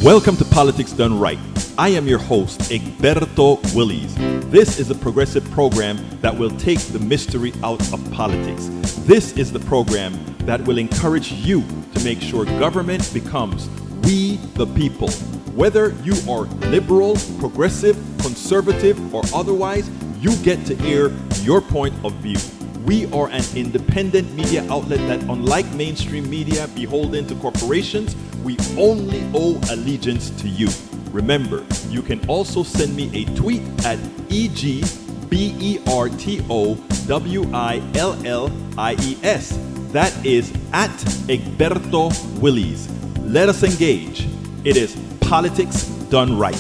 Welcome to Politics Done Right. I am your host, Egberto Willies. This is a progressive program that will take the mystery out of politics. This is the program that will encourage you to make sure government becomes we the people. Whether you are liberal, progressive, conservative, or otherwise, you get to air your point of view. We are an independent media outlet that, unlike mainstream media beholden to corporations, we only owe allegiance to you. Remember, you can also send me a tweet at EGBERTOWILLIES. That is at Egberto Willies. Let us engage. It is Politics Done Right.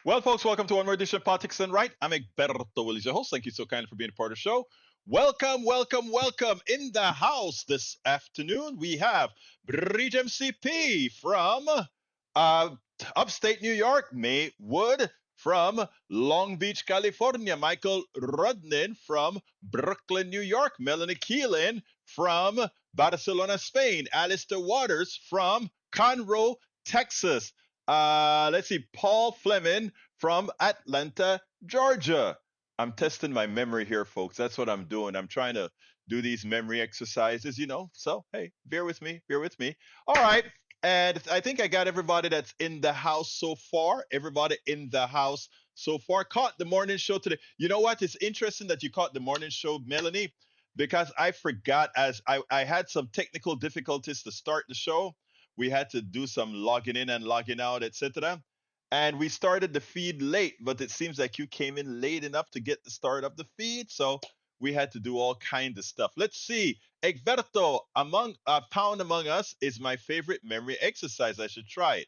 Well, folks, welcome to one more edition of Politics Done Right. I'm Egberto Willies, your host. Thank you so kindly for being a part of the show. Welcome, welcome, welcome. In the house this afternoon, we have Bridge MCP from upstate New York, May Wood from Long Beach, California, Michael Rudnin from Brooklyn, New York, Melanie Keelan from Barcelona, Spain, Alistair Waters from Conroe, Texas. Let's see, Paul Fleming from Atlanta, Georgia. I'm testing my memory here, folks. That's what I'm doing. I'm trying to do these memory exercises, So, hey, bear with me, bear with me. All right. And I think I got everybody that's in the house so far. Everybody in the house so far caught the morning show today. You know what? It's interesting that you caught the morning show, Melanie, because I forgot as I had some technical difficulties to start the show. We had to do some logging in and logging out, etc. And we started the feed late, but it seems like you came in late enough to get the start of the feed. So we had to do all kinds of stuff. Let's see. Egberto, pound among us is my favorite memory exercise. I should try it.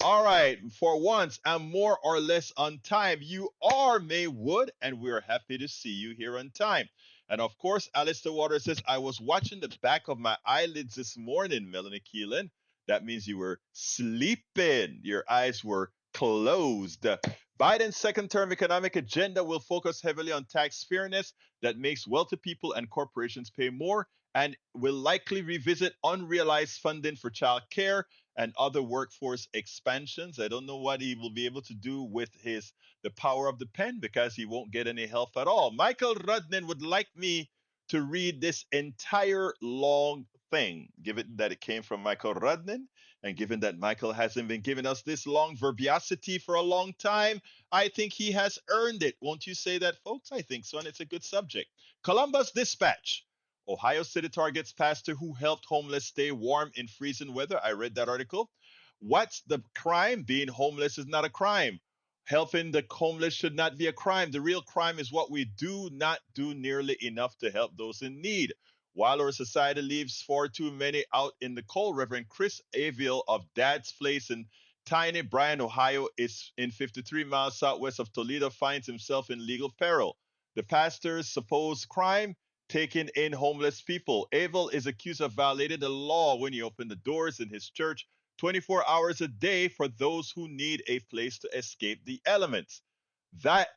All right. For once, I'm more or less on time. You are May Wood, and we're happy to see you here on time. And of course, Alistair Waters says, I was watching the back of my eyelids this morning, Melanie Keelan. That means you were sleeping. Your eyes were closed. Biden's second-term economic agenda will focus heavily on tax fairness that makes wealthy people and corporations pay more and will likely revisit unrealized funding for child care and other workforce expansions. I don't know what he will be able to do with the power of the pen because he won't get any help at all. Michael Rudnin would like me to read this entire long thing, given that it came from Michael Rudnin, and given that Michael hasn't been giving us this long verbosity for a long time, I think he has earned it. Won't you say that, folks? I think so, and it's a good subject. Columbus Dispatch. Ohio City targets pastor who helped homeless stay warm in freezing weather. I read that article. What's the crime? Being homeless is not a crime. Helping the homeless should not be a crime. The real crime is what we do not do nearly enough to help those in need. While our society leaves far too many out in the cold, Reverend Chris Avil of Dad's Place in tiny Bryan, Ohio, is in 53 miles southwest of Toledo, finds himself in legal peril. The pastor's supposed crime, taking in homeless people. Avil is accused of violating the law when he opened the doors in his church 24 hours a day for those who need a place to escape the elements. That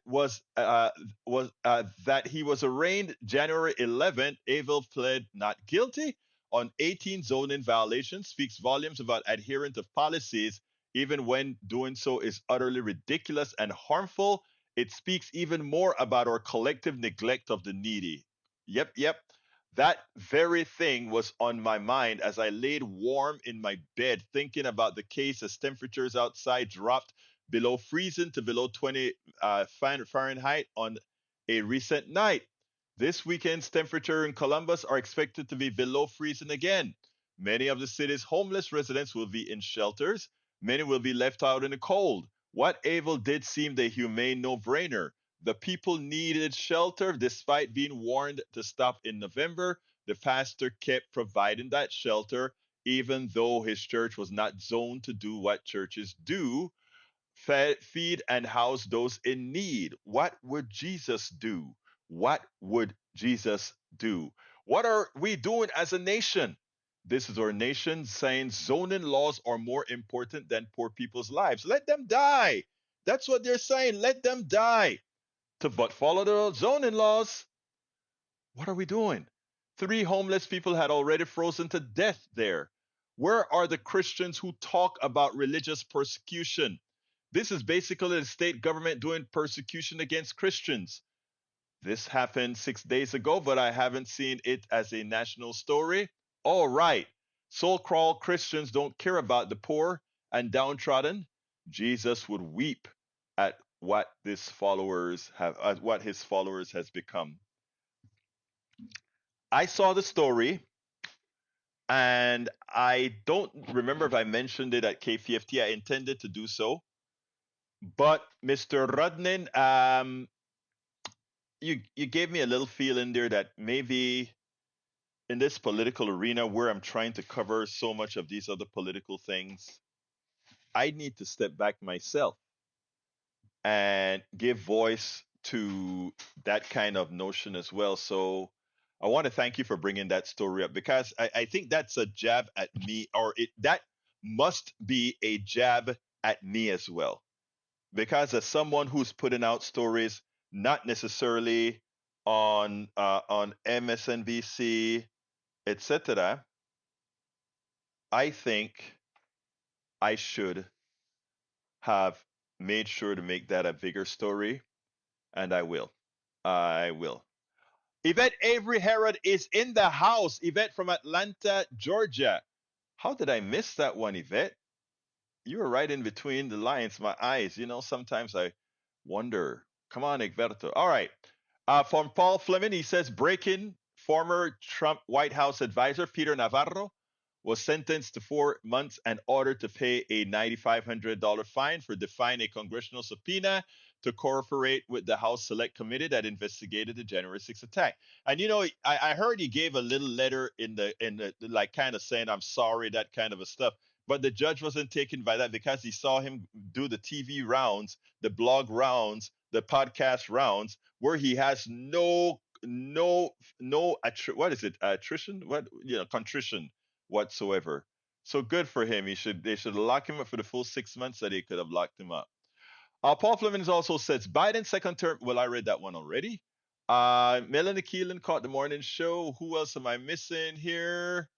that he was arraigned January 11th. Avil pled not guilty on 18 zoning violations. Speaks volumes about adherence of policies, even when doing so is utterly ridiculous and harmful. It speaks even more about our collective neglect of the needy. Yep, yep. That very thing was on my mind as I laid warm in my bed, thinking about the case as temperatures outside dropped below freezing to below 20 Fahrenheit on a recent night. This weekend's temperature in Columbus are expected to be below freezing again. Many of the city's homeless residents will be in shelters. Many will be left out in the cold. What Abel did seemed a humane no-brainer. The people needed shelter despite being warned to stop in November. The pastor kept providing that shelter, even though his church was not zoned to do what churches do, feed and house those in need. What would Jesus do? What would Jesus do? What are we doing as a nation? This is our nation saying zoning laws are more important than poor people's lives. Let them die. That's what they're saying. Let them die. But follow the zoning laws. What are we doing? Three homeless people had already frozen to death there. Where are the Christians who talk about religious persecution? This is basically the state government doing persecution against Christians. This happened 6 days ago, but I haven't seen it as a national story. All right. Soul crawl Christians don't care about the poor and downtrodden. Jesus would weep at what his followers has become. I saw the story and I don't remember if I mentioned it at KFFT. I intended to do so. But Mr. Rudnin, you gave me a little feeling there that maybe in this political arena where I'm trying to cover so much of these other political things, I need to step back myself and give voice to that kind of notion as well. So I want to thank you for bringing that story up because I think that's a jab at me, or that must be a jab at me as well. Because as someone who's putting out stories, not necessarily on MSNBC, etc., I think I should have made sure to make that a bigger story, and I will. I will. Yvette Avery Herod is in the house. Yvette from Atlanta, Georgia. How did I miss that one, Yvette? You were right in between the lines, my eyes. Sometimes I wonder. Come on, Egberto. All right. From Paul Fleming, he says breaking former Trump White House advisor Peter Navarro was sentenced to 4 months and ordered to pay a $9,500 fine for defying a congressional subpoena to cooperate with the House Select Committee that investigated the January 6th attack. And I heard he gave a little letter in the like kind of saying I'm sorry, that kind of a stuff. But the judge wasn't taken by that because he saw him do the TV rounds, the blog rounds, the podcast rounds, where he has what is it, attrition, what, contrition whatsoever. So good for him. They should lock him up for the full 6 months that they could have locked him up. Paul Fleming also says Biden's second term. Well, I read that one already. Melanie Keelan caught the morning show. Who else am I missing here?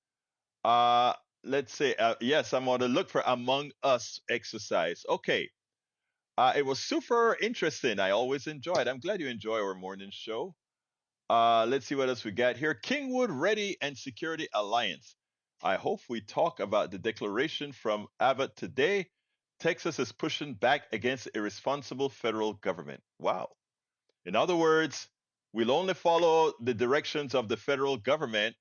Uh, let's say, yes, I'm on the look for Among Us exercise. Okay. It was super interesting. I always enjoy it. I'm glad you enjoy our morning show. Let's see what else we got here. Kingwood Ready and Security Alliance. I hope we talk about the declaration from Abbott today. Texas is pushing back against irresponsible federal government. Wow. In other words, we'll only follow the directions of the federal government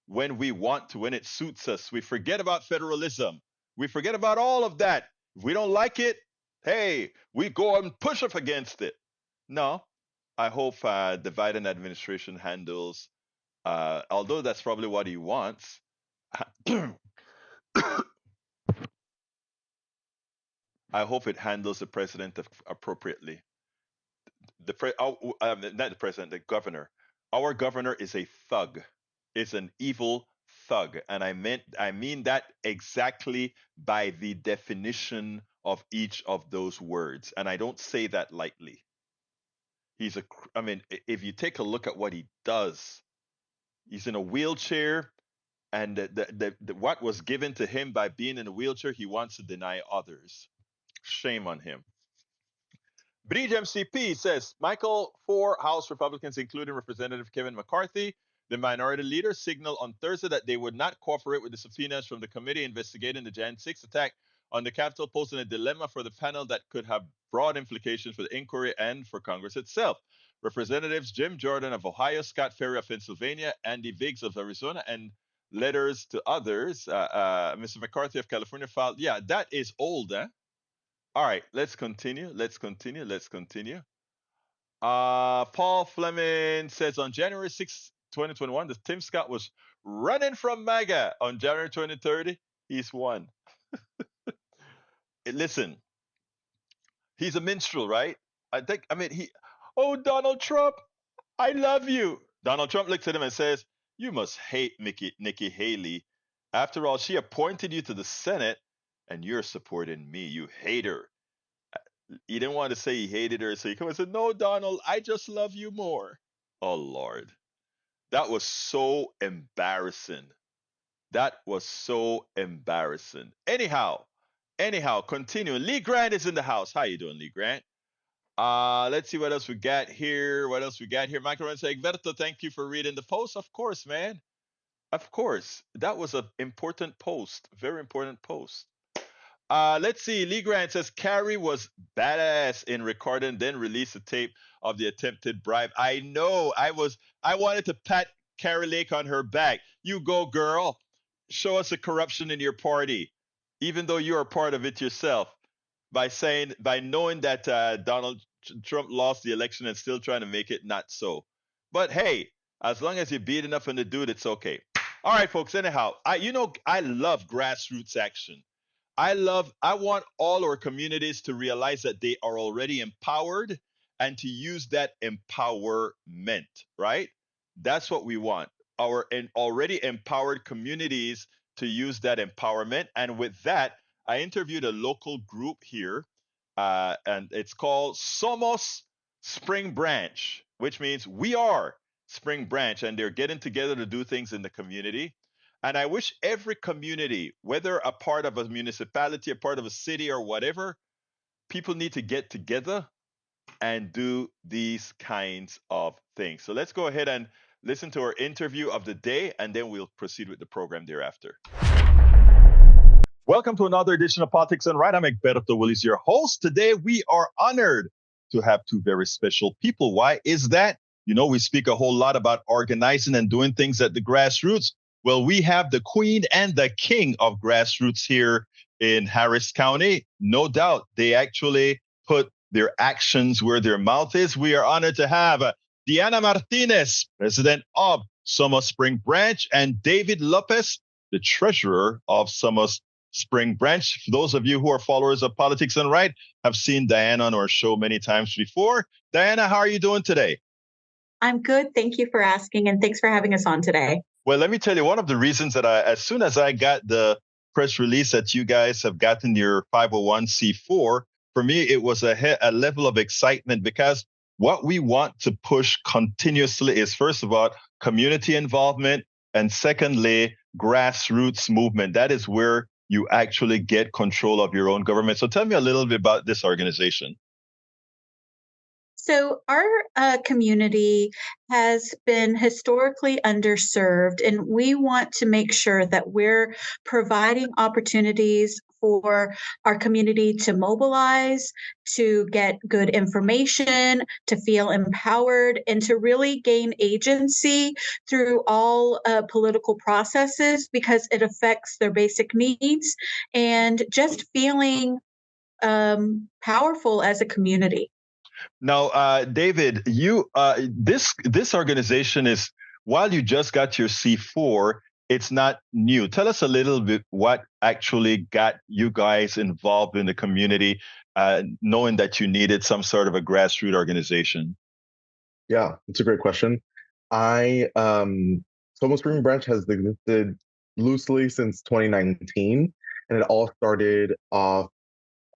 when we want to, when it suits us. We forget about federalism. We forget about all of that. If we don't like it, hey, we go and push up against it. No, I hope the Biden administration handles, although that's probably what he wants. I hope it handles the president appropriately. Not the president, the governor. Our governor is a thug, is an evil thug, and I mean that exactly by the definition of each of those words, and I don't say that lightly. I mean, if you take a look at what he does, he's in a wheelchair, and what was given to him by being in a wheelchair, he wants to deny others. Shame on him. Bridge MCP says Michael, four House Republicans, including Representative Kevin McCarthy, the minority leader, signaled on Thursday that they would not cooperate with the subpoenas from the committee investigating the Jan 6 attack on the Capitol, posing a dilemma for the panel that could have broad implications for the inquiry and for Congress itself. Representatives Jim Jordan of Ohio, Scott Ferry of Pennsylvania, Andy Biggs of Arizona, and letters to others. Mr. McCarthy of California filed. Yeah, that is old, eh? All right, let's continue. Let's continue. Let's continue. Paul Fleming says on January 6th, 2021, the Tim Scott was running from MAGA. On January 2030, he's won. Listen, he's a minstrel, right? Oh, Donald Trump, I love you. Donald Trump looks at him and says, you must hate Nikki Haley. After all, she appointed you to the Senate and you're supporting me. You hate her. He didn't want to say he hated her, so he come and said, no, Donald, I just love you more. Oh, Lord. That was so embarrassing. That was so embarrassing. Anyhow, continue. Lee Grant is in the house. How you doing, Lee Grant? Let's see what else we got here. What else we got here? Michael Ryan saying, Egberto, thank you for reading the post. Of course, man. Of course. That was an important post. Very important post. Let's see. Lee Grant says Carrie was badass in recording, then released a tape of the attempted bribe. I know. I wanted to pat Carrie Lake on her back. You go, girl. Show us the corruption in your party, even though you are part of it yourself. By knowing that Donald Trump lost the election and still trying to make it not so. But hey, as long as you beat enough on the dude, it's okay. All right, folks. Anyhow, I love grassroots action. I want all our communities to realize that they are already empowered and to use that empowerment, right? That's what we want. Already empowered communities to use that empowerment. And with that, I interviewed a local group here, and it's called Somos Spring Branch, which means we are Spring Branch, and they're getting together to do things in the community. And I wish every community, whether a part of a municipality, a part of a city, or whatever, people need to get together and do these kinds of things. So let's go ahead and listen to our interview of the day, and then we'll proceed with the program thereafter. Welcome to another edition of Politics and Right. I'm Egberto Willis, your host. Today, we are honored to have two very special people. Why is that? You know, we speak a whole lot about organizing and doing things at the grassroots. Well, we have the queen and the king of grassroots here in Harris County. No doubt, they actually put their actions where their mouth is. We are honored to have Diana Martinez, president of Somos Spring Branch, and David Lopez, the treasurer of Somos Spring Branch. For those of you who are followers of Politics and Right, have seen Diana on our show many times before. Diana, how are you doing today? I'm good. Thank you for asking, and thanks for having us on today. Well, let me tell you, one of the reasons that as soon as I got the press release that you guys have gotten your 501c4, for me, it was a level of excitement because what we want to push continuously is, first of all, community involvement, and secondly, grassroots movement. That is where you actually get control of your own government. So tell me a little bit about this organization. So, our community has been historically underserved, and we want to make sure that we're providing opportunities for our community to mobilize, to get good information, to feel empowered, and to really gain agency through all political processes because it affects their basic needs and just feeling powerful as a community. Now, David, you this organization is, while you just got your C4, it's not new. Tell us a little bit what actually got you guys involved in the community, knowing that you needed some sort of a grassroots organization. Yeah, it's a great question. I Somos Spring Branch has existed loosely since 2019, and it all started off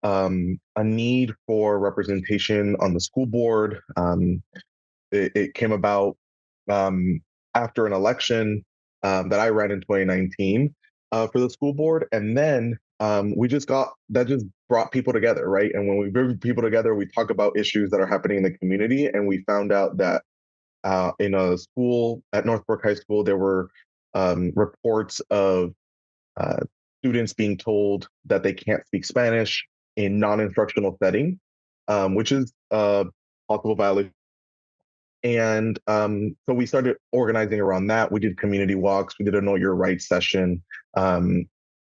a need for representation on the school board. It came about after an election that I ran in 2019 for the school board, and then we just got that just brought people together, right? And when we bring people together, we talk about issues that are happening in the community, and we found out that in a school at Northbrook High School, there were reports of uh, students being told that they can't speak Spanish in non-instructional setting, which is a possible violation. And so we started organizing around that. We did community walks. We did a Know Your Rights session. So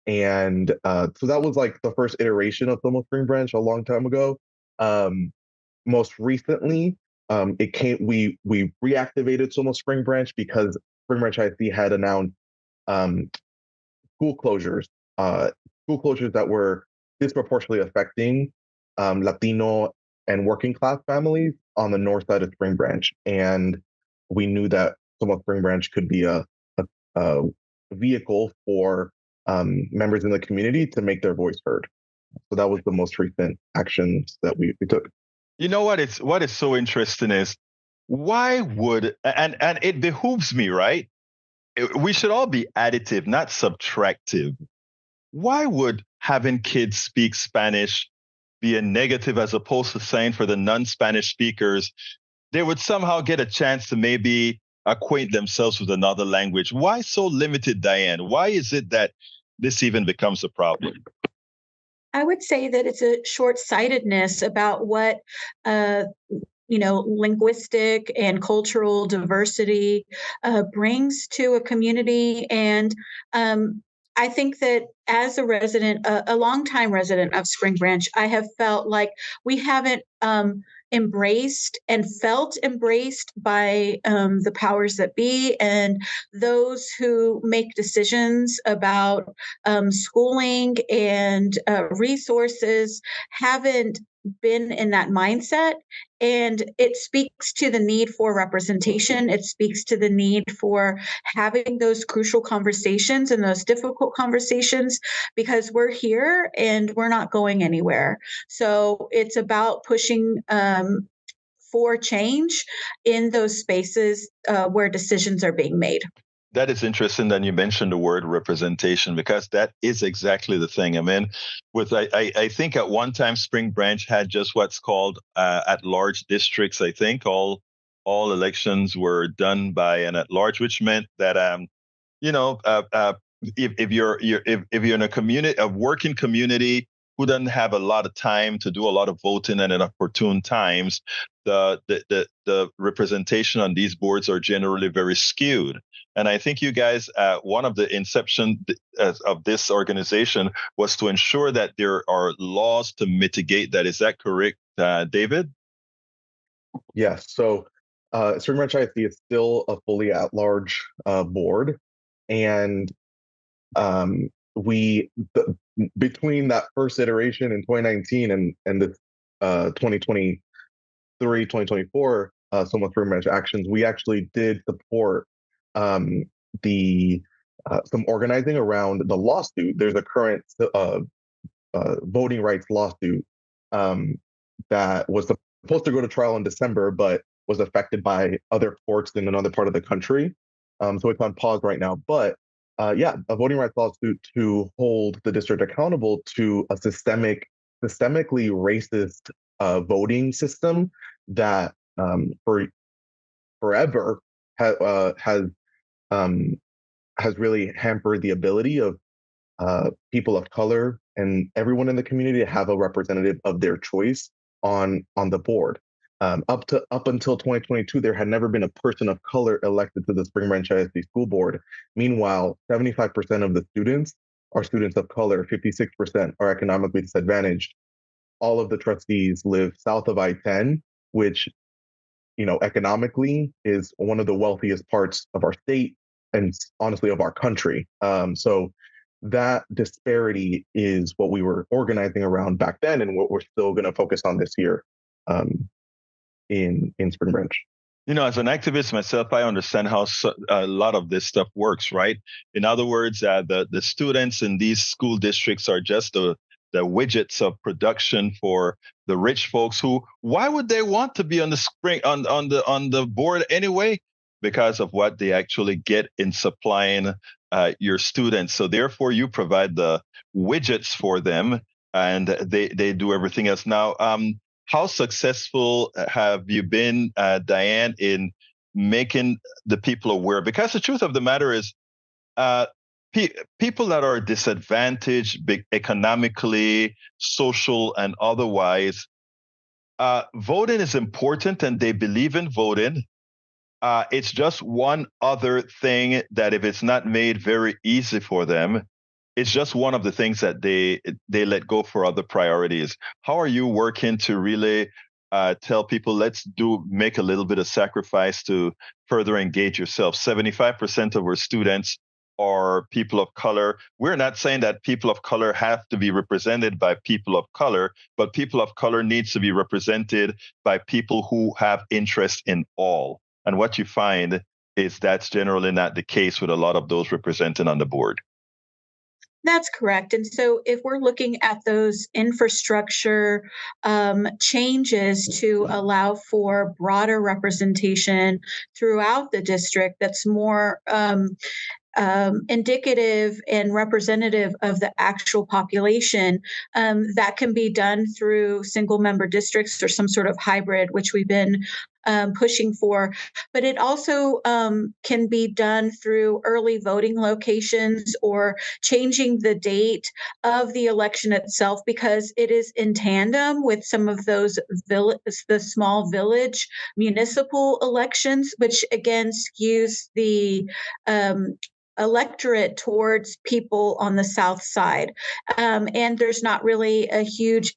that was like the first iteration of Somos Spring Branch a long time ago. Most recently, we reactivated Somos Spring Branch because Spring Branch IC had announced um, school closures, school closures that were disproportionately affecting Latino and working class families on the north side of Spring Branch, and we knew that Somos Spring Branch could be a vehicle for members in the community to make their voice heard. So that was the most recent actions that we took. You know what is so interesting is why would, and it behooves me, right? We should all be additive, not subtractive. Why would having kids speak Spanish be a negative as opposed to saying for the non-Spanish speakers, they would somehow get a chance to maybe acquaint themselves with another language? Why so limited, Diane? Why is it that this even becomes a problem? I would say that it's a short-sightedness about what uh, linguistic and cultural diversity brings to a community. And I think that as a resident, a longtime resident of Spring Branch, I have felt like we haven't embraced and felt embraced by the powers that be and those who make decisions about schooling and resources haven't been in that mindset. And it speaks to the need for representation. It speaks to the need for having those crucial conversations and those difficult conversations because we're here and we're not going anywhere. So it's about pushing for change in those spaces where decisions are being made. That is interesting that you mentioned the word representation because that is exactly the thing. I mean, I think at one time Spring Branch had just what's called at large districts. I think all elections were done by an at large, which meant that you know, if if you're in a community, a working community who doesn't have a lot of time to do a lot of voting and at opportune times, the representation on these boards are generally very skewed. And I think you guys, one of the inception of this organization was to ensure that there are laws to mitigate that. Is that correct, David? Yes. So Spring Branch ISD is still a fully at-large board, and we between that first iteration in 2019 and the 2023 2024 Somos Spring Branch actions, we actually did support um, the some organizing around the lawsuit. There's a current voting rights lawsuit um, that was supposed to go to trial in December, but was affected by other courts in another part of the country. So it's on pause right now. But yeah, a voting rights lawsuit to hold the district accountable to a systemically racist voting system that for forever um, has really hampered the ability of people of color and everyone in the community to have a representative of their choice on the board. Up until 2022, there had never been a person of color elected to the Spring Branch ISD school board. Meanwhile, 75% of the students are students of color, 56% are economically disadvantaged. All of the trustees live south of I-10, which economically is one of the wealthiest parts of our state and honestly of our country. So that disparity is what we were organizing around back then, and what we're still going to focus on this year in Spring Branch. As an activist myself, I understand how a lot of this stuff works, right? In other words, the students in these school districts are just the widgets of production for the rich folks who, why would they want to be on the spring on the board anyway? Because of what they actually get in supplying your students. So therefore, you provide the widgets for them, and they do everything else. Now, how successful have you been, Diane, in making the people aware? Because the truth of the matter is, uh, people that are disadvantaged economically, social, and otherwise, voting is important and they believe in voting. It's just one other thing that if it's not made very easy for them, it's just one of the things that they let go for other priorities. How are you working to really tell people, let's make a little bit of sacrifice to further engage yourself? 75% of our students are people of color. We're not saying that people of color have to be represented by people of color, but people of color needs to be represented by people who have interest in all. And what you find is that's generally not the case with a lot of those represented on the board. That's correct. And so, if we're looking at those infrastructure changes to allow for broader representation throughout the district, that's more indicative and representative of the actual population, that can be done through single member districts or some sort of hybrid, which we've been pushing for. But it also can be done through early voting locations or changing the date of the election itself, because it is in tandem with some of those the small village municipal elections, which again skews the electorate towards people on the South side. And there's not really a huge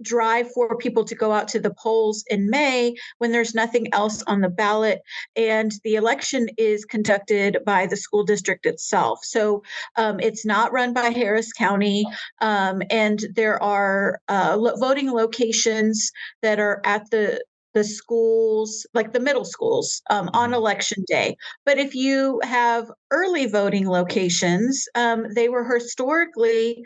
drive for people to go out to the polls in May when there's nothing else on the ballot. And the election is conducted by the school district itself. So it's not run by Harris County. And there are voting locations that are at the schools, like the middle schools, on election day. But if you have early voting locations, they were historically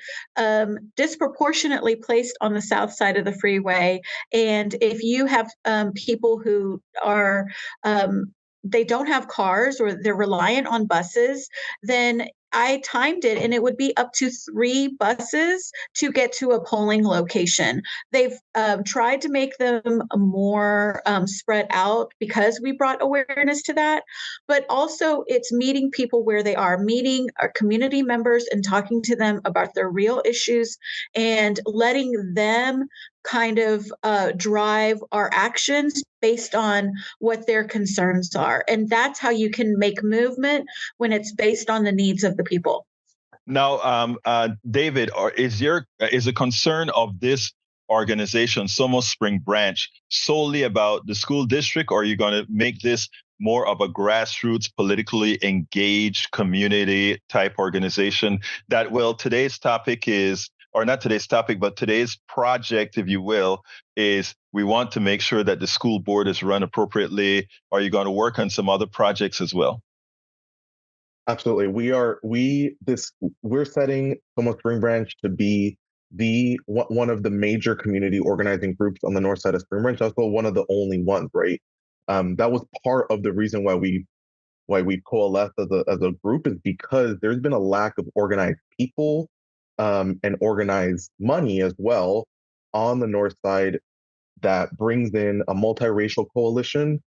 disproportionately placed on the south side of the freeway. And if you have people who are they don't have cars or they're reliant on buses, then I timed it and it would be up to 3 buses to get to a polling location. They've tried to make them more spread out because we brought awareness to that. But also, it's meeting people where they are, meeting our community members and talking to them about their real issues and letting them kind of drive our actions based on what their concerns are. And that's how you can make movement, when it's based on the needs of the people. Now, David, is the concern of this organization, Somos Spring Branch, solely about the school district, or are you going to make this more of a grassroots, politically engaged community type organization that, well, today's topic is, or not today's topic, but today's project, if you will, is we want to make sure that the school board is run appropriately. Are you going to work on some other projects as well? Absolutely. We're setting Somos Spring Branch to be one of the major community organizing groups on the north side of Spring Branch, also one of the only ones, right? That was part of the reason why we coalesced as a group, is because there's been a lack of organized people and organized money as well on the north side that brings in a multiracial coalition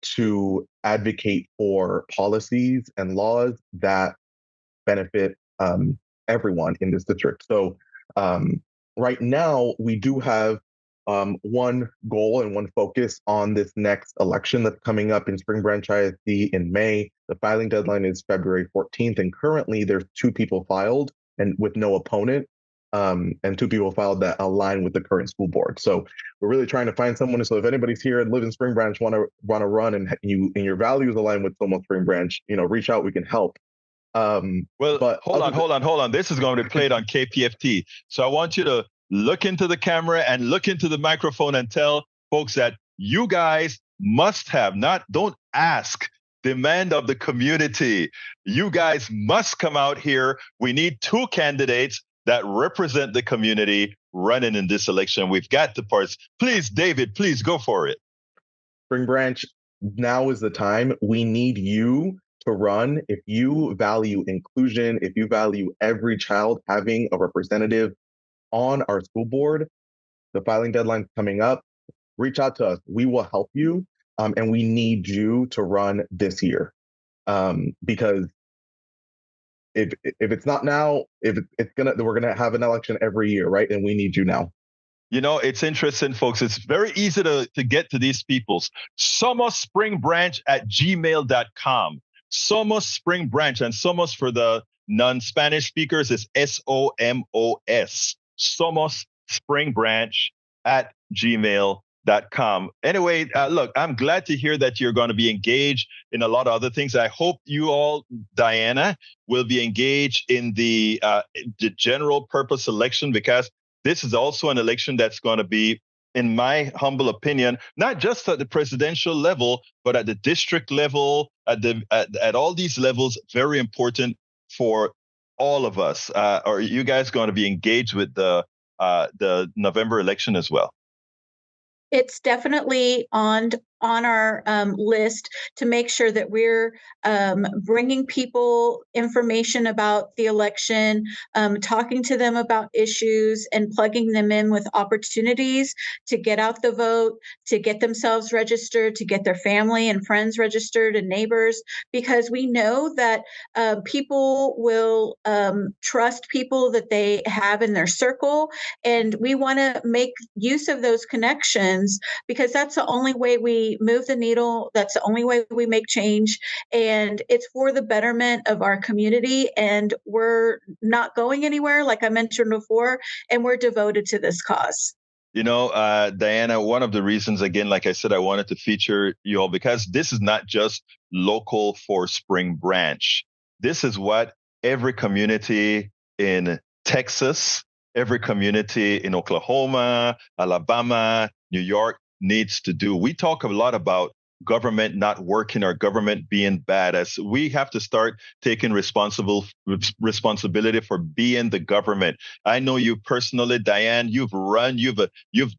to advocate for policies and laws that benefit everyone in this district. So right now, we do have one goal and one focus on this next election that's coming up in Spring Branch ISD in May. The filing deadline is February 14th, and currently there's 2 people filed and with no opponent, and 2 people filed that align with the current school board. So we're really trying to find someone. So if anybody's here and live in Spring Branch, want to run, and your values align with Somos Spring Branch, reach out. We can help. Well, But hold on. This is going to be played on KPFT. So I want you to look into the camera and look into the microphone and tell folks that you guys must have, don't ask, demand of the community. You guys must come out here. We need 2 candidates that represent the community running in this election. We've got the parts. Please, David, please go for it. Spring Branch, now is the time. We need you to run. If you value inclusion, if you value every child having a representative on our school board, the filing deadline's coming up. Reach out to us. We will help you, and we need you to run this year, because if it's not now, we're gonna have an election every year, right? And we need you now. It's interesting, folks. It's very easy to get to these peoples. SomosSpringBranch@gmail.com. Somos Spring Branch, and Somos for the non-Spanish speakers is SOMOS. Somos Spring Branch at gmail.com. Anyway, look, I'm glad to hear that you're going to be engaged in a lot of other things. I hope you all, Diana, will be engaged in the general purpose election, because this is also an election that's going to be, in my humble opinion, not just at the presidential level, but at the district level, at all these levels, very important for all of us? Are you guys going to be engaged with the November election as well? It's definitely on our list to make sure that we're bringing people information about the election, talking to them about issues, and plugging them in with opportunities to get out the vote, to get themselves registered, to get their family and friends registered and neighbors, because we know that people will trust people that they have in their circle, and we want to make use of those connections because that's the only way we move the needle. That's the only way we make change. And it's for the betterment of our community. And we're not going anywhere, like I mentioned before, and we're devoted to this cause. Diana, one of the reasons, again, like I said, I wanted to feature you all because this is not just local for Spring Branch. This is what every community in Texas, every community in Oklahoma, Alabama, New York needs to do. We talk a lot about government not working or government being bad, as we have to start taking responsibility for being the government. I know you personally, Diane. You've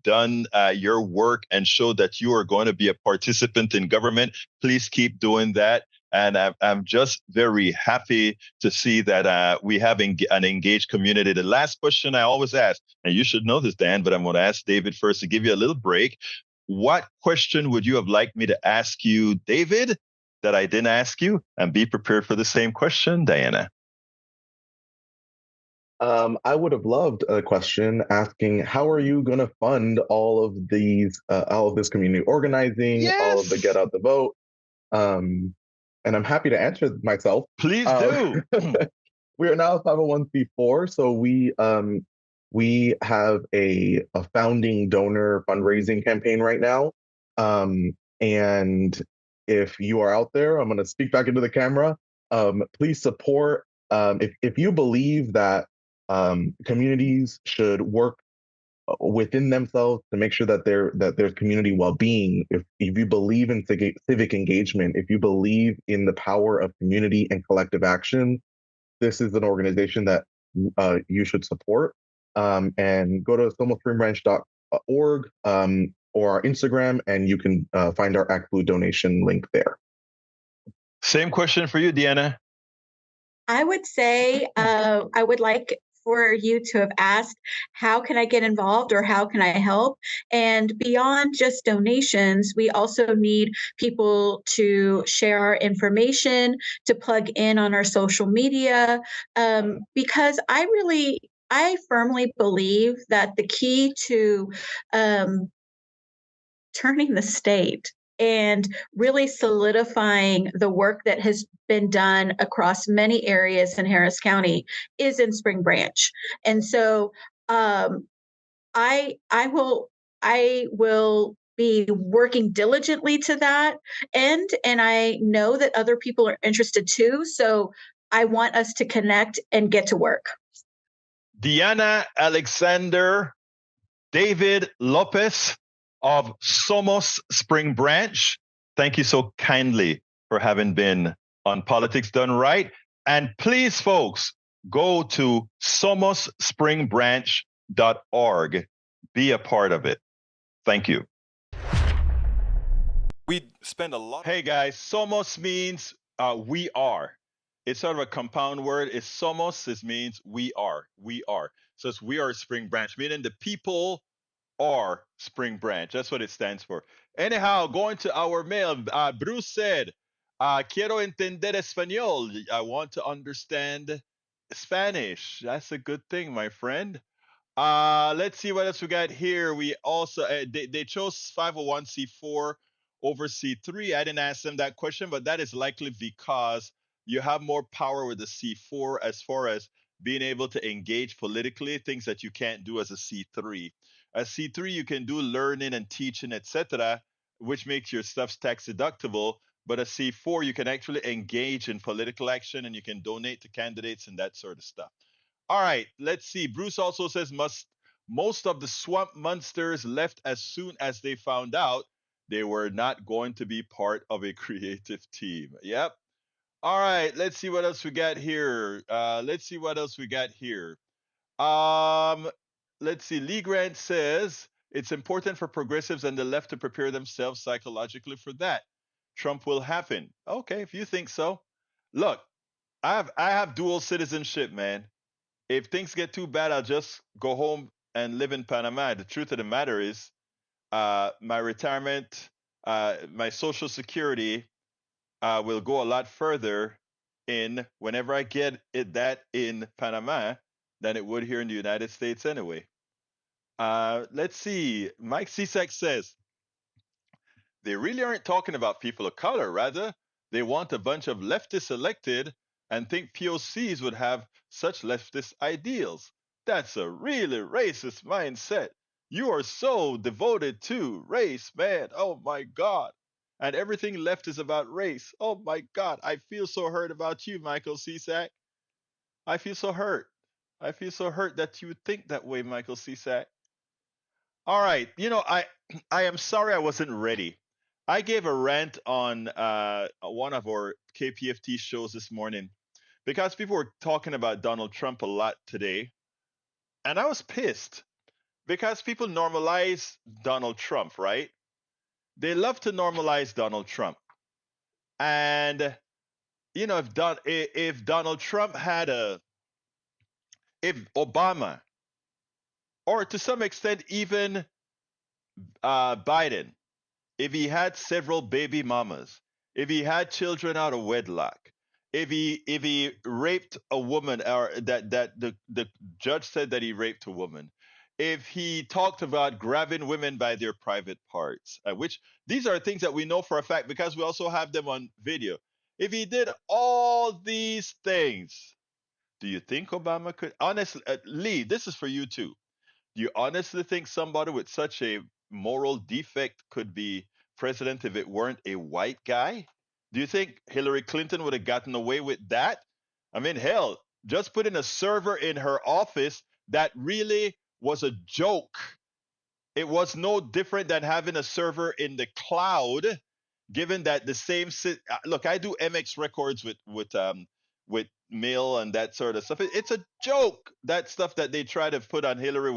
done your work and showed that you are going to be a participant in government. Please keep doing that. And I'm just very happy to see that we have an engaged community. The last question I always ask, and you should know this, Dan, but I'm going to ask David first to give you a little break. What question would you have liked me to ask you, David, that I didn't ask you? And be prepared for the same question, Diana. I would have loved a question asking, how are you going to fund all of this community organizing, all of the Yes, get out the vote? And I'm happy to answer myself. please Um, do. we are now a 501(c)(4), so we have a founding donor fundraising campaign right now. And if you are out there, I'm going to speak back into the camera. Please support. If you believe that communities should work within themselves to make sure that there's community well-being, if you believe in civic engagement, if you believe in the power of community and collective action, this is an organization that you should support. And go to somospringbranch.org or our Instagram, and you can find our Act Blue donation link there. Same question for you, Deanna. I would say I would like for you to have asked, how can I get involved or how can I help? And beyond just donations, we also need people to share our information, to plug in on our social media, because I firmly believe that the key to turning the state and really solidifying the work that has been done across many areas in Harris County is in Spring Branch. And so um, I will be working diligently to that end, and I know that other people are interested too. So I want us to connect and get to work. Deanna Alexander, David Lopez of Somos Spring Branch, thank you so kindly for having been on Politics Done Right. And please, folks, go to somosspringbranch.org. Be a part of it. Thank you. We spend a lot. Hey, guys, Somos means we are. It's sort of a compound word. It's Somos. It means we are. We are. So it's we are Spring Branch, meaning the people or Spring Branch. That's what it stands for. Anyhow, going to our mail, Bruce said, quiero entender español. I want to understand Spanish. That's a good thing, my friend. Let's see what else we got here. We also, they chose 501(c)(4) over C3. I didn't ask them that question, but that is likely because you have more power with the C4 as far as being able to engage politically, things that you can't do as a C3. As C3, you can do learning and teaching, etc., which makes your stuff tax deductible. But as C4, you can actually engage in political action and you can donate to candidates and that sort of stuff. All right, let's see. Bruce also says most of the swamp monsters left as soon as they found out they were not going to be part of a creative team. Yep. All right, let's see what else we got here. Let's see what else we got here. Um, let's see. Lee Grant says it's important for progressives and the left to prepare themselves psychologically for that. Trump will happen. Okay, if you think so. Look, I have dual citizenship, man. If things get too bad, I'll just go home and live in Panama. The truth of the matter is, my retirement, my social security will go a lot further in whenever I get it that in Panama than it would here in the United States anyway. Let's see. Mike Cisak says they really aren't talking about people of color. Rather, they want a bunch of leftists elected and think POCs would have such leftist ideals. That's a really racist mindset. You are so devoted to race, man. Oh my God. And everything left is about race. Oh my God. I feel so hurt about you, Michael Cisak. I feel so hurt. I feel so hurt that you would think that way, Michael Cisak. All right. I am sorry I wasn't ready. I gave a rant on one of our KPFT shows this morning because people were talking about Donald Trump a lot today. And I was pissed because people normalize Donald Trump, right? They love to normalize Donald Trump. And, if Donald Trump had if Obama, or to some extent even Biden, if he had several baby mamas, if he had children out of wedlock, if he raped a woman, or that the judge said that he raped a woman, if he talked about grabbing women by their private parts, which these are things that we know for a fact because we also have them on video. If he did all these things, do you think Obama could honestly, Lee? This is for you too. Do you honestly think somebody with such a moral defect could be president if it weren't a white guy? Do you think Hillary Clinton would have gotten away with that? I mean, hell, just putting a server in her office that really was a joke. It was no different than having a server in the cloud, given that the same look, I do MX records with mail and that sort of stuff. It's a joke, that stuff that they try to put on Hillary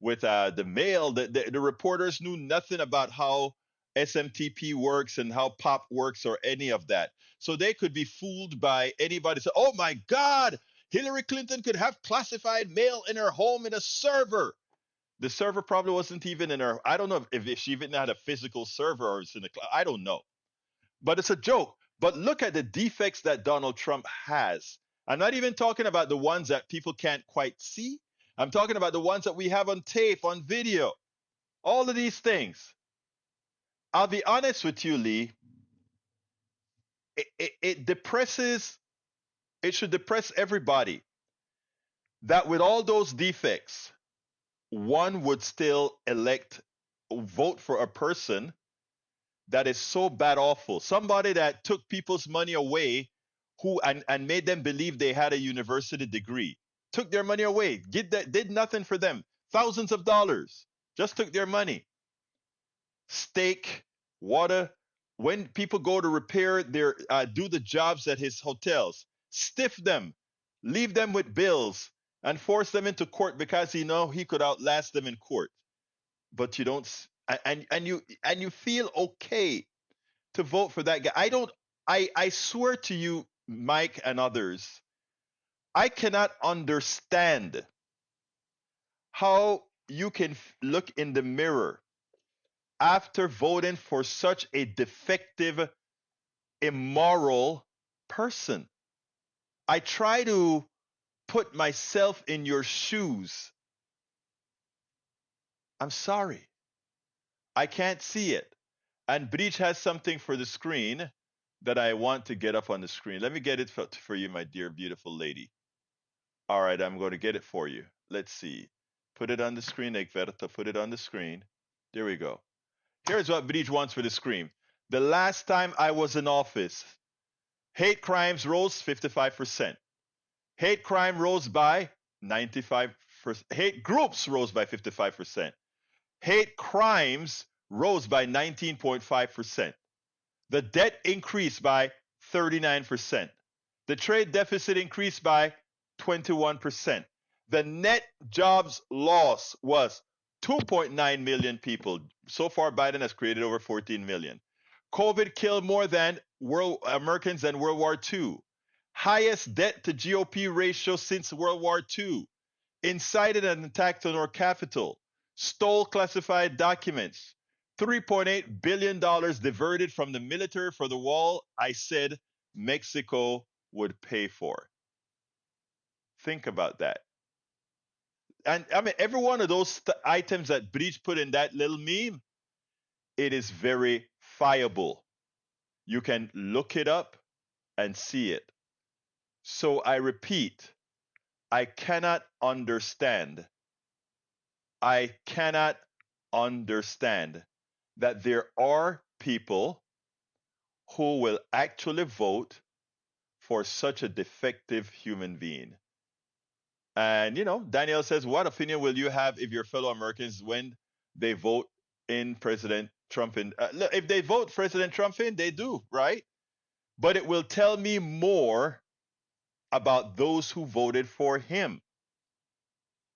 with the mail. The reporters knew nothing about how SMTP works and how pop works or any of that, so they could be fooled by anybody. So, oh my God, Hillary Clinton could have classified mail in her home in a server. The server probably wasn't even in her. I don't know if she even had a physical server or it's in the cloud. I don't know. But it's a joke. But look at the defects that Donald Trump has. I'm not even talking about the ones that people can't quite see. I'm talking about the ones that we have on tape, on video. All of these things. I'll be honest with you, Lee. It depresses, it should depress everybody that with all those defects, one would still vote for a person that is so bad awful. Somebody that took people's money away and made them believe they had a university degree. Took their money away, did nothing for them. Thousands of dollars. Just took their money. Steak, water. When people go to repair do the jobs at his hotels, stiff them, leave them with bills, and force them into court because he could outlast them in court. But you don't, and you feel okay to vote for that guy. I swear to you, Mike and others, I cannot understand how you can look in the mirror after voting for such a defective, immoral person. I try to put myself in your shoes. I'm sorry. I can't see it. And Breach has something for the screen that I want to get up on the screen. Let me get it for you, my dear, beautiful lady. All right, I'm going to get it for you. Let's see. Put it on the screen, Egberto. Put it on the screen. There we go. Here's what Breach wants for the screen. The last time I was in office, hate crimes rose 55%. Hate crime rose by 95%. Hate groups rose by 55%. Hate crimes rose by 19.5%. The debt increased by 39%. The trade deficit increased by 21%. The net jobs loss was 2.9 million people. So far, Biden has created over 14 million. COVID killed more than Americans than World War II. Highest debt to GOP ratio since World War II. Incited an attack on our capital. Stole classified documents. $3.8 billion diverted from the military for the wall I said Mexico would pay for. Think about that. And I mean, every one of those items that Breach put in that little meme, it is verifiable. You can look it up and see it. So I repeat, I cannot understand. I cannot understand that there are people who will actually vote for such a defective human being. And, you know, Daniel says, what opinion will you have if your fellow Americans, when they vote in President Trump in, if they vote President Trump in, they do, right? But it will tell me more about those who voted for him.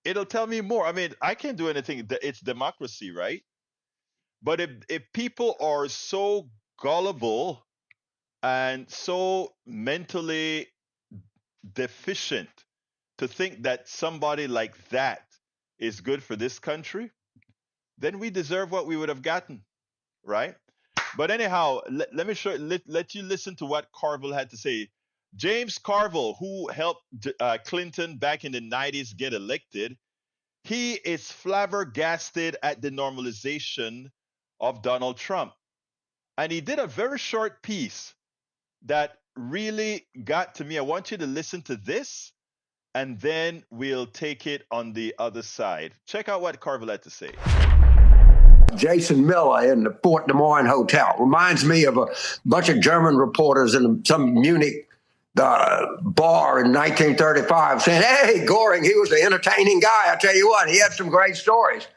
It'll tell me more. I mean, I can't do anything. It's democracy, right? But if people are so gullible and so mentally deficient to think that somebody like that is good for this country, then we deserve what we would have gotten, right? But anyhow, let me show let you listen to what Carville had to say. James Carville, who helped Clinton back in the 90s get elected, he is flabbergasted at the normalization of Donald Trump. And he did a very short piece that really got to me. I want you to listen to this, and then we'll take it on the other side. Check out what Carville had to say. Jason Miller in the Fort Des Moines Hotel. Reminds me of a bunch of German reporters in some Munich bar in 1935 saying, hey, Goring, he was an entertaining guy. I tell you what, he had some great stories.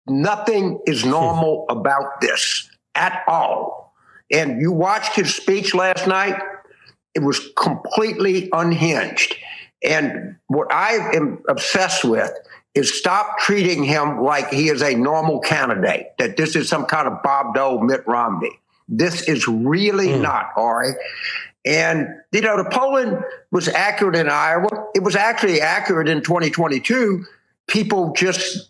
Nothing is normal about this at all. And you watched his speech last night, it was completely unhinged. And what I am obsessed with is stop treating him like he is a normal candidate, that this is some kind of Bob Dole, Mitt Romney. This is really not, Ari. And, you know, the polling was accurate in Iowa. It was actually accurate in 2022. People just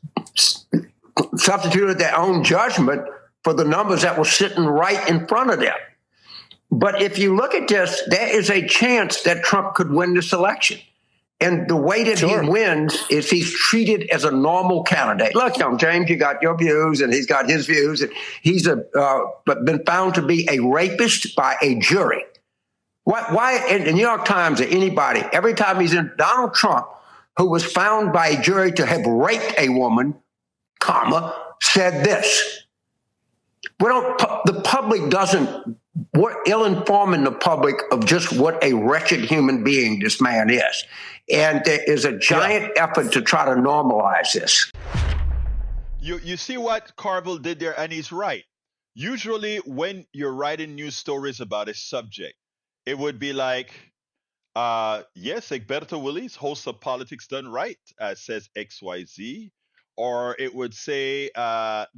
substituted their own judgment for the numbers that were sitting right in front of them. But if you look at this, there is a chance that Trump could win this election. And the way that he wins is he's treated as a normal candidate. Look, James, you got your views, and he's got his views. And he's been found to be a rapist by a jury. Why in the New York Times or anybody, every time he's in, Donald Trump, who was found by a jury to have raped a woman, said this. The public doesn't, we're ill-informing the public of just what a wretched human being this man is. And there is a giant effort to try to normalize this. You see what Carville did there, and he's right. Usually when you're writing news stories about a subject, it would be like, yes, Egberto Willies, host of Politics Done Right, says XYZ. Or it would say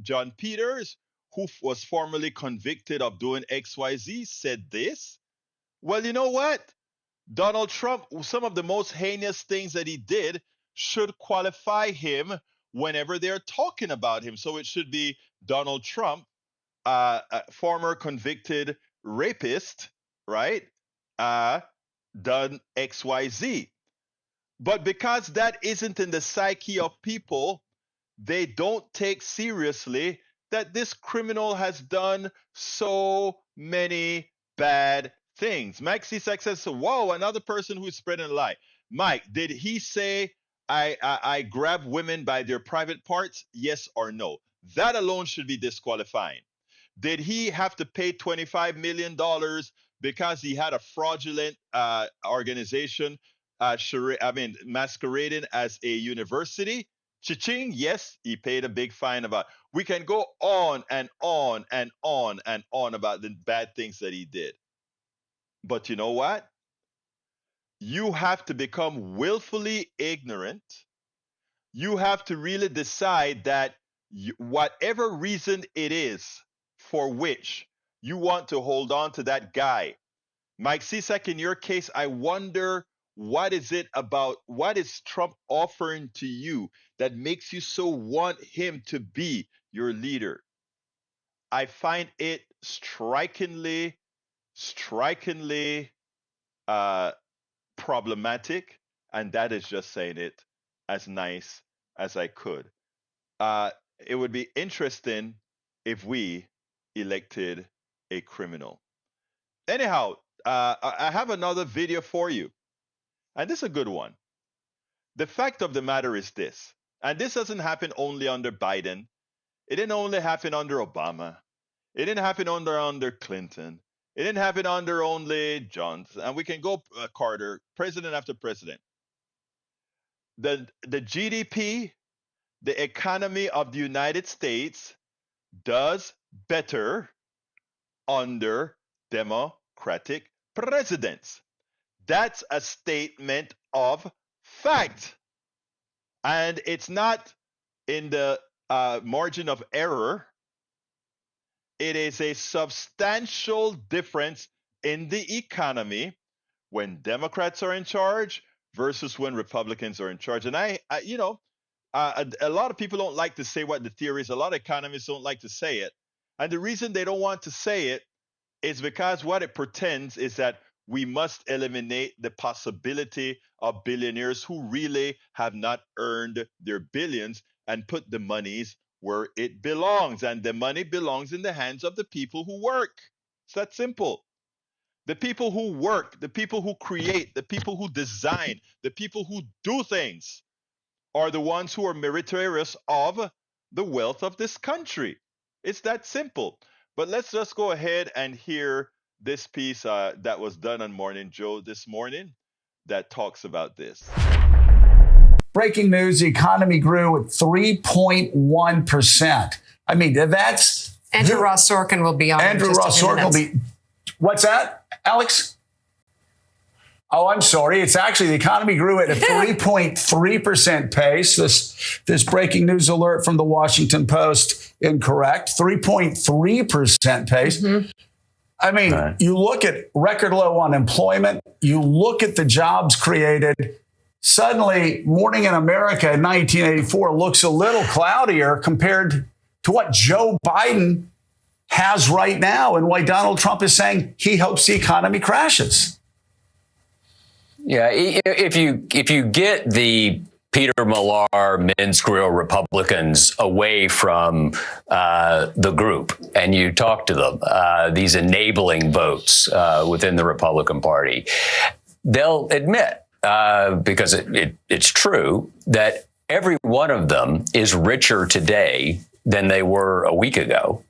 John Peters, who was formerly convicted of doing XYZ, said this. Well, you know what? Donald Trump, some of the most heinous things that he did should qualify him whenever they're talking about him. So it should be Donald Trump, former convicted rapist, right? Done XYZ. But because that isn't in the psyche of people, they don't take seriously that this criminal has done so many bad things. Mike Cisak says, whoa, another person who's spreading a lie. Mike, did he say I grab women by their private parts? Yes or no? That alone should be disqualifying. Did he have to pay $25 million because he had a fraudulent organization masquerading as a university? Cha-ching, yes, he paid a big fine about. We can go on and on and on and on about the bad things that he did. But you know what? You have to become willfully ignorant. You have to really decide that whatever reason it is for which you want to hold on to that guy. Mike Cisak, in your case, I wonder, what is Trump offering to you that makes you so want him to be your leader? I find it strikingly uh, problematic, and that is just saying it as nice as I could. It would be interesting if we elected a criminal. Anyhow, I have another video for you, and this is a good one. The fact of the matter is this, and this doesn't happen only under Biden. It didn't only happen under Obama. It didn't happen under Clinton. It didn't happen under only Johnson. And we can go Carter, president after president. The GDP, the economy of the United States does better under Democratic presidents. That's a statement of fact. And it's not in the margin of error. It is a substantial difference in the economy when Democrats are in charge versus when Republicans are in charge. And a lot of people don't like to say what the theory is. A lot of economists don't like to say it. And the reason they don't want to say it is because what it pretends is that we must eliminate the possibility of billionaires who really have not earned their billions and put the monies where it belongs. And the money belongs in the hands of the people who work. It's that simple. The people who work, the people who create, the people who design, the people who do things are the ones who are meritorious of the wealth of this country. It's that simple. But let's just go ahead and hear this piece that was done on Morning Joe this morning that talks about this. Breaking news, the economy grew at 3.1%. I mean, that's... Andrew Ross Sorkin will be on. Andrew Ross Sorkin will be... What's that, Alex? Oh, I'm sorry. It's actually the economy grew at a 3.3% pace. This breaking news alert from the Washington Post, incorrect. 3.3% pace. Mm-hmm. I mean, You look at record low unemployment. You look at the jobs created. Suddenly, Morning in America in 1984 looks a little cloudier compared to what Joe Biden has right now and why Donald Trump is saying he hopes the economy crashes. Yeah, if you get the Peter Millar men's grill Republicans away from the group and you talk to them, these enabling votes within the Republican Party, they'll admit, because it's true, that every one of them is richer today than they were a week ago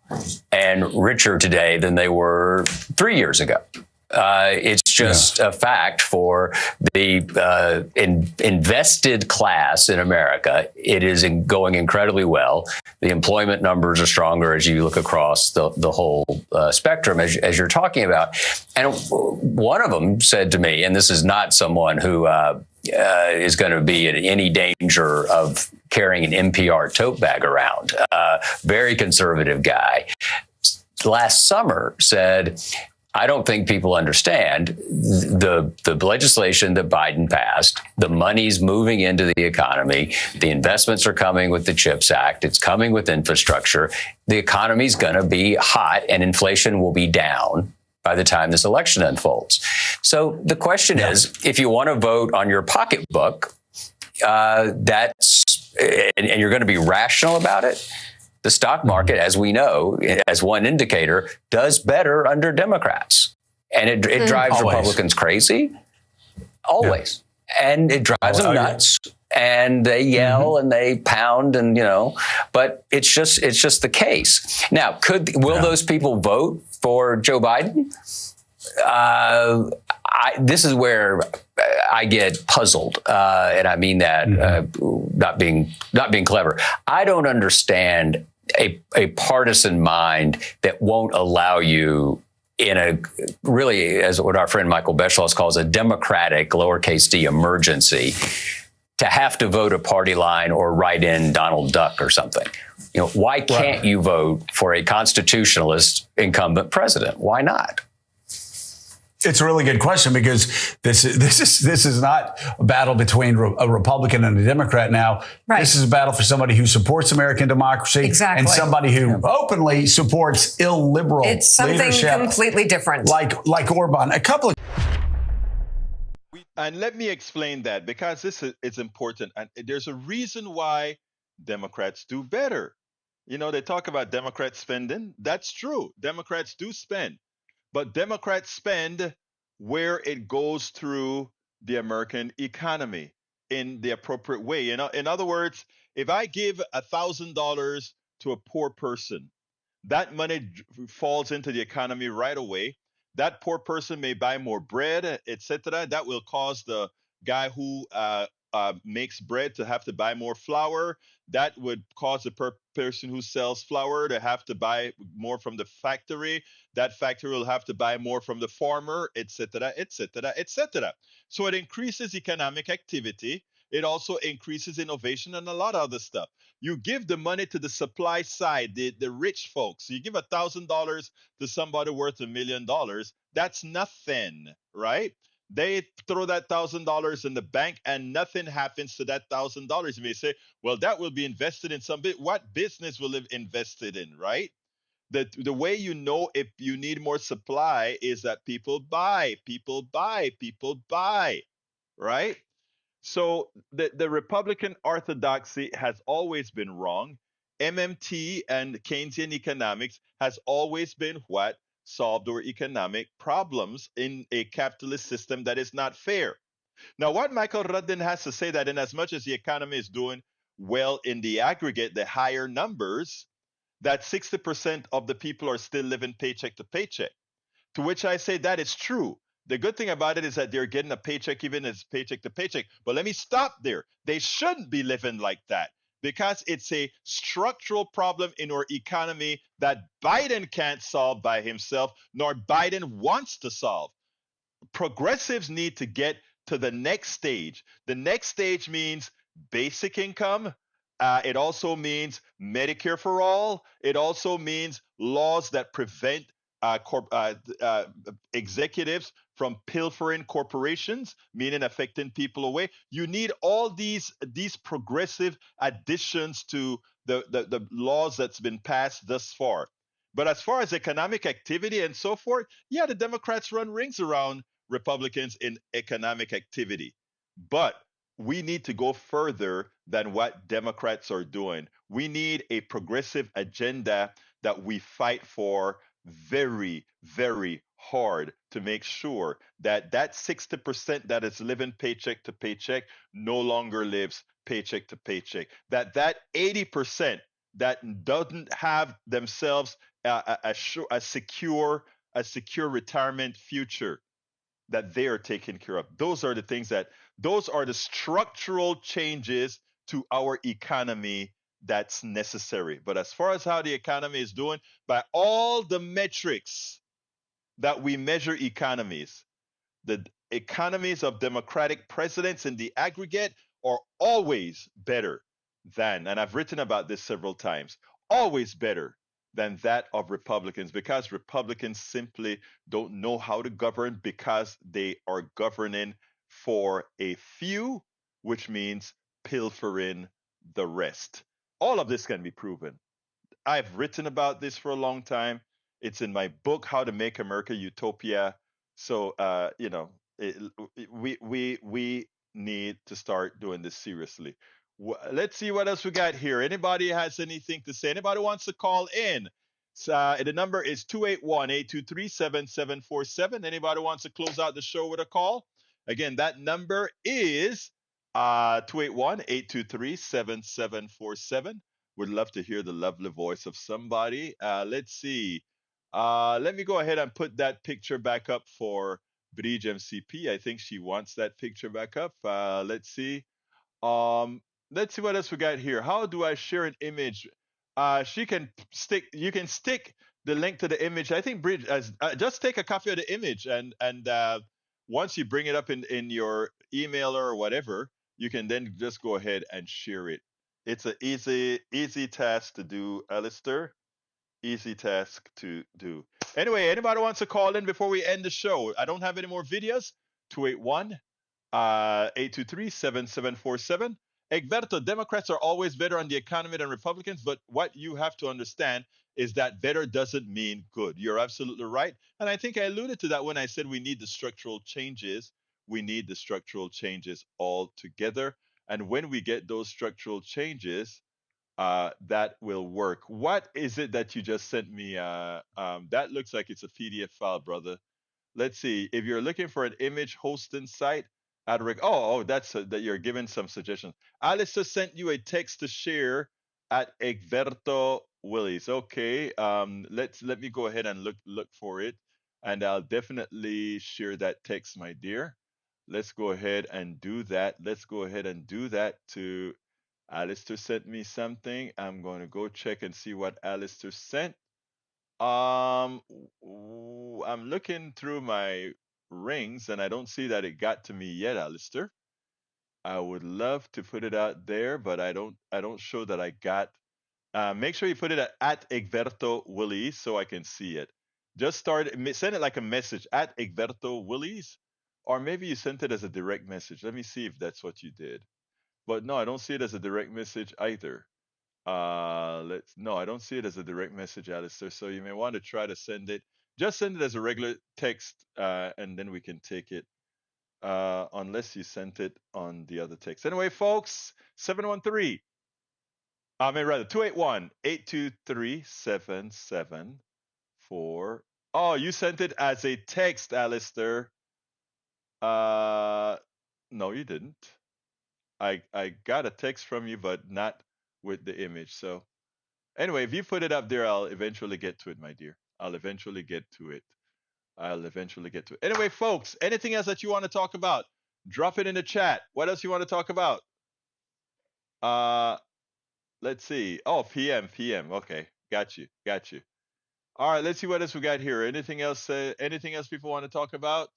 and richer today than they were 3 years ago. It's just a fact for the invested class in America. It is going incredibly well. The employment numbers are stronger as you look across the whole spectrum, as you're talking about. And one of them said to me, and this is not someone who is going to be in any danger of carrying an NPR tote bag around, very conservative guy, last summer said, I don't think people understand the legislation that Biden passed. The money's moving into the economy. The investments are coming with the CHIPS Act. It's coming with infrastructure. The economy's going to be hot and inflation will be down by the time this election unfolds. So the question is, if you want to vote on your pocketbook, and you're going to be rational about it, the stock market, as we know, as one indicator, does better under Democrats. And it drives Republicans crazy. Always. Yeah. And it drives them nuts. And they yell and they pound and, but it's just the case. Now, will those people vote for Joe Biden? This is where I get puzzled, and I mean that not being clever. I don't understand a partisan mind that won't allow you in a really, as what our friend Michael Beschloss calls a democratic, lowercase d, emergency, to have to vote a party line or write in Donald Duck or something. Why can't you vote for a constitutionalist incumbent president? Why not? It's a really good question, because this is not a battle between a Republican and a Democrat now. Right. This is a battle for somebody who supports American democracy and somebody who openly supports illiberal leadership. It's something completely different. Like Orban. And let me explain that, because it's important. And there's a reason why Democrats do better. They talk about Democrats spending. That's true. Democrats do spend. But Democrats spend where it goes through the American economy in the appropriate way. In other words, if I give $1,000 to a poor person, that money falls into the economy right away. That poor person may buy more bread, etc. That will cause the guy who makes bread to have to buy more flour. That would cause the person who sells flour to have to buy more from the factory. That factory will have to buy more from the farmer, etc., etc., etc. So it increases economic activity. It also increases innovation and a lot of other stuff. You give the money to the supply side, the rich folks. You give $1,000 to somebody worth $1 million. That's nothing, right? They throw that $1,000 in the bank and nothing happens to that $1,000. You may say, well, that will be invested in some bit. What business will it invested in, right? The way you know if you need more supply is that people buy, right? So the Republican orthodoxy has always been wrong. MMT and Keynesian economics has always been what solved our economic problems in a capitalist system that is not fair. Now, what Michael Ruddin has to say that in as much as the economy is doing well in the aggregate, the higher numbers, that 60% of the people are still living paycheck to paycheck. To which I say that is true. The good thing about it is that they're getting a paycheck even as paycheck to paycheck. But let me stop there. They shouldn't be living like that, because it's a structural problem in our economy that Biden can't solve by himself, nor Biden wants to solve. Progressives need to get to the next stage. The next stage means basic income. It also means Medicare for all. It also means laws that prevent executives from pilfering corporations, meaning affecting people away. You need all these progressive additions to the laws that's been passed thus far. But as far as economic activity and so forth, yeah, the Democrats run rings around Republicans in economic activity. But we need to go further than what Democrats are doing. We need a progressive agenda that we fight for very, very hard to make sure that 60% that is living paycheck to paycheck no longer lives paycheck to paycheck. That 80% that doesn't have themselves a secure retirement future, that they are taken care of. Those are the structural changes to our economy that's necessary. But as far as how the economy is doing, by all the metrics that we measure economies, the economies of Democratic presidents in the aggregate are always better than, and I've written about this several times, always better than that of Republicans, because Republicans simply don't know how to govern, because they are governing for a few, which means pilfering the rest. All of this can be proven. I've written about this for a long time. It's in my book, How to Make America Utopia. So, we need to start doing this seriously. Let's see what else we got here. Anybody has anything to say? Anybody wants to call in? The number is 281-823-7747. Anybody wants to close out the show with a call? Again, that number is 281-823-7747. Would love to hear the lovely voice of somebody. Let's see. Let me go ahead and put that picture back up for Bridge MCP. I think she wants that picture back up. Let's see. Let's see what else we got here. How do I share an image? You can stick the link to the image. I think Bridge just take a copy of the image, and once you bring it up in your email or whatever, you can then just go ahead and share it. It's an easy task to do, Alistair. Easy task to do. Anyway, anybody wants to call in before we end the show? I don't have any more videos. 281 823 7747. Egberto, Democrats are always better on the economy than Republicans, but what you have to understand is that better doesn't mean good. You're absolutely right. And I think I alluded to that when I said we need the structural changes. We need the structural changes all together. And when we get those structural changes, that will work. What is it that you just sent me? That looks like it's a PDF file, brother. Let's see. If you're looking for an image hosting site, that's that you're giving some suggestions. Alistair sent you a text to share at Egberto Willis. Okay. Let me go ahead and look for it, and I'll definitely share that text, my dear. Let's go ahead and do that. Let's go ahead and do that to Alistair sent me something. I'm going to go check and see what Alistair sent. I'm looking through my rings and I don't see that it got to me yet, Alistair. I would love to put it out there, but I don't show that I got. Make sure you put it at Egberto Willis so I can see it. Just send it like a message at Egberto Willis, or maybe you sent it as a direct message. Let me see if that's what you did. But no, I don't see it as a direct message either. No, I don't see it as a direct message, Alistair. So you may want to try to send it. Just send it as a regular text, and then we can take it. Unless you sent it on the other text. Anyway, folks, 713. I mean, rather 281-823-7744. Oh, you sent it as a text, Alistair. No, you didn't. I got a text from you, but not with the image. So anyway, if you put it up there, I'll eventually get to it, my dear. I'll eventually get to it. Anyway, folks, anything else that you want to talk about? Drop it in the chat. What else you want to talk about? Let's see. Oh, PM. Okay, got you. All right, let's see what else we got here. Anything else? Anything else people want to talk about?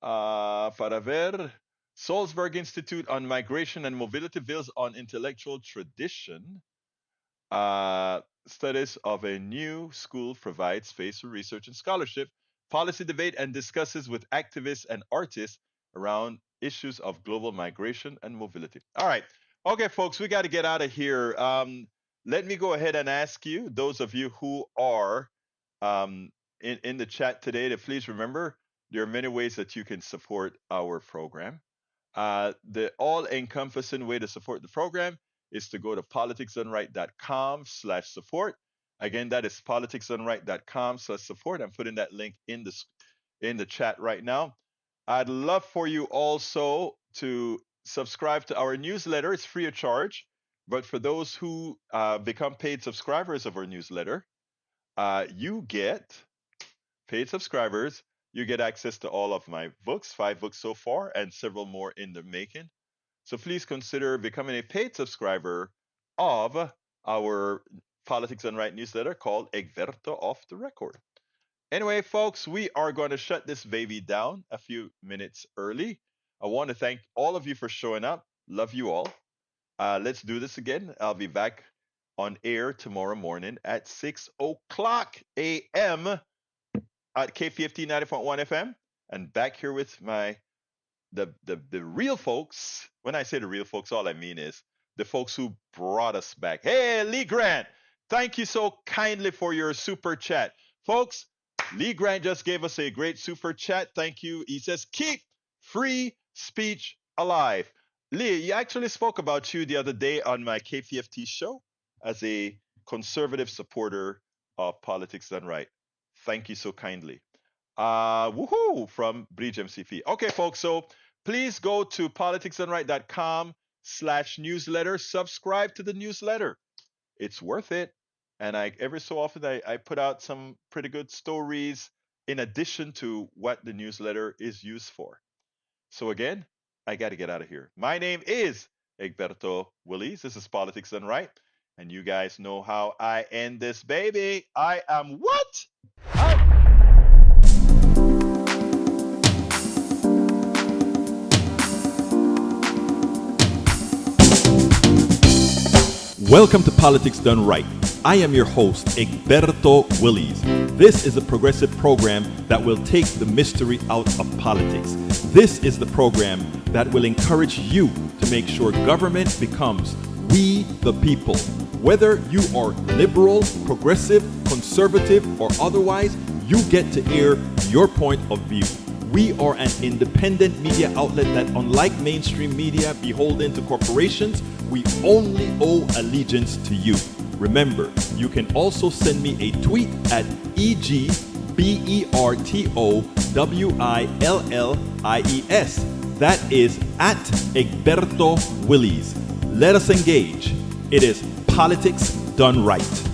Para ver. Salzburg Institute on Migration and Mobility builds on intellectual tradition. Studies of a new school provides space for research and scholarship, policy debate, and discusses with activists and artists around issues of global migration and mobility. All right. Okay, folks, we got to get out of here. Let me go ahead and ask you, those of you who are in the chat today, to please remember there are many ways that you can support our program. The all-encompassing way to support the program is to go to politicsdoneright.com/support. Again, that is politicsdoneright.com/support. I'm putting that link in the chat right now. I'd love for you also to subscribe to our newsletter. It's free of charge. But for those who become paid subscribers of our newsletter, you get paid subscribers. You get access to all of my books, 5 books so far, and several more in the making. So please consider becoming a paid subscriber of our Politics Done Right newsletter called Egberto Off the Record. Anyway, folks, we are going to shut this baby down a few minutes early. I want to thank all of you for showing up. Love you all. Let's do this again. I'll be back on air tomorrow morning at 6 o'clock a.m. at KPFT 90.1 FM, and back here with the real folks. When I say the real folks, all I mean is the folks who brought us back. Hey, Lee Grant, thank you so kindly for your super chat. Folks, Lee Grant just gave us a great super chat. Thank you. He says, keep free speech alive. Lee, you actually spoke about you the other day on my KPFT show as a conservative supporter of Politics Done Right. Thank you so kindly. Woohoo from Bridge MCP. Okay, folks, so please go to politicsdoneright.com/newsletter. Subscribe to the newsletter. It's worth it. And every so often I put out some pretty good stories in addition to what the newsletter is used for. So again, I got to get out of here. My name is Egberto Willis. This is Politics Done Right. And you guys know how I end this baby. I am what? Welcome to Politics Done Right. I am your host, Egberto Willies. This is a progressive program that will take the mystery out of politics. This is the program that will encourage you to make sure government becomes we the people. Whether you are liberal, progressive, conservative, or otherwise, you get to air your point of view. We are an independent media outlet that, unlike mainstream media beholden to corporations, we only owe allegiance to you. Remember, you can also send me a tweet at EGBERTOWILLIES. That is at Egberto Willies. Let us engage. It is Politics Done Right.